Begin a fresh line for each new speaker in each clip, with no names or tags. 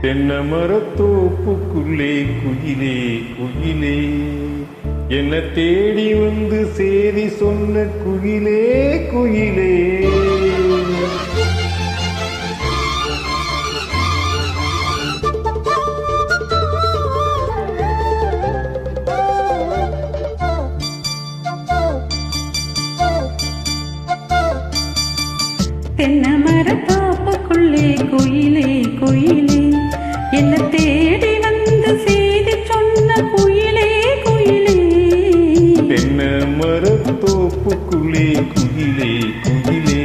தென்னமரத்தோப்புக்குள்ளே குயிலே குயிலே, என்ன தேடி வந்து சேதி சொன்ன குயிலே குயிலே.
தென்னமரத்தோப்புக்குள்ளே குயிலே குயிலே, என்ன தேடி வந்து செய்தி சொன்ன குயிலே குயிலே.
தென்னமரத்தோப்புக்குள்ளே குயிலே குயிலே,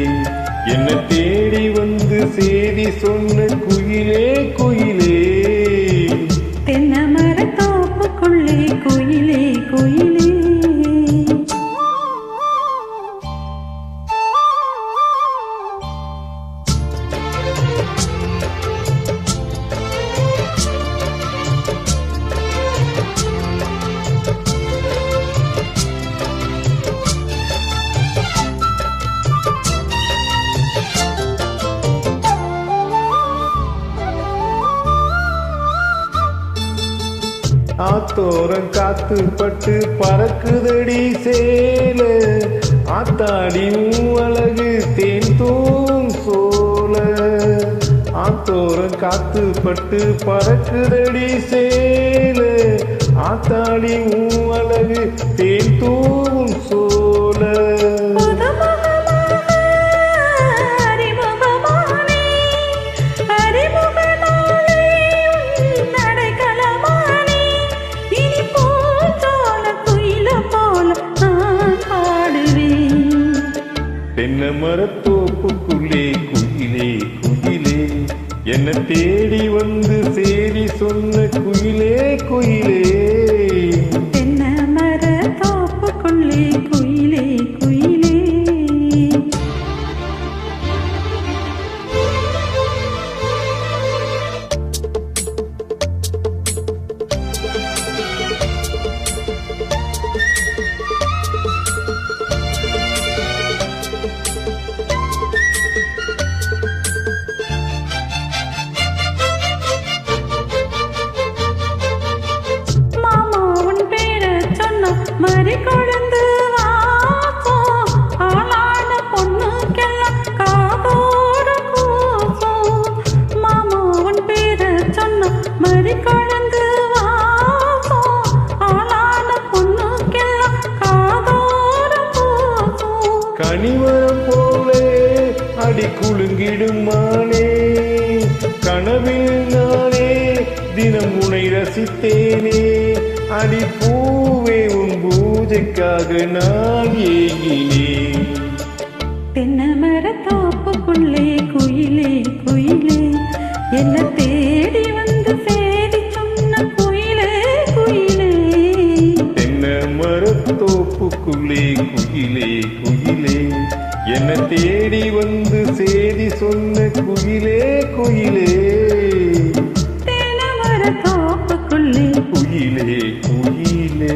என்ன தேடி வந்து செய்தி சொன்ன குயிலே குயிலே.
தென்னமரத்தோப்புக்குள்ளே குயிலே குயிலே.
ஆத்தோரம் காத்து பட்டு பறக்குதடி சேல, ஆத்தாடி அழகு தேன் தூம் சோல. ஆத்தோரம் காத்து பட்டு பறக்குதடி சேல, ஆத்தாடி அழகு தேன் தூம் சோல. தென்னமரத்தோப்புக்குள்ளே குயிலே குயிலே, என்ன தேடி வந்து சேதி சொன்ன குயிலே குயிலே.
தென்னமரத்தோப்புக்குள்ளே குயிலே குயிலே. மறி கொழுந்து வாசம், ஆளான பொண்ணுக்கெல்லாம் காதோர கூசம். மாமாவன் பேர சொன்ன மறி கொழுந்து வாசம், ஆளான பொண்ணுக்கெல்லாம் காதோர கூசம்.
கனிமரம் போலே அடி குலுங்கிடுமானே, கனவில் நானே தினம் உனை ரசித்தேனே. அடி பூவே உன் பூஜைக்காக நான் ஏங்கினேன்.
தென்னமரத்தோப்புக்குள்ளே குயிலே குயிலே, என்ன தேடி வந்து சேதி சொன்ன குயிலே குயிலே.
தென்னமரத்தோப்புக்குள்ளே குயிலே குயிலே, என்ன தேடி வந்து சேதி சொன்ன குயிலே குயிலே.
தென்னமரத்தோப்புக்குள்ளே
குயிலே குயிலே.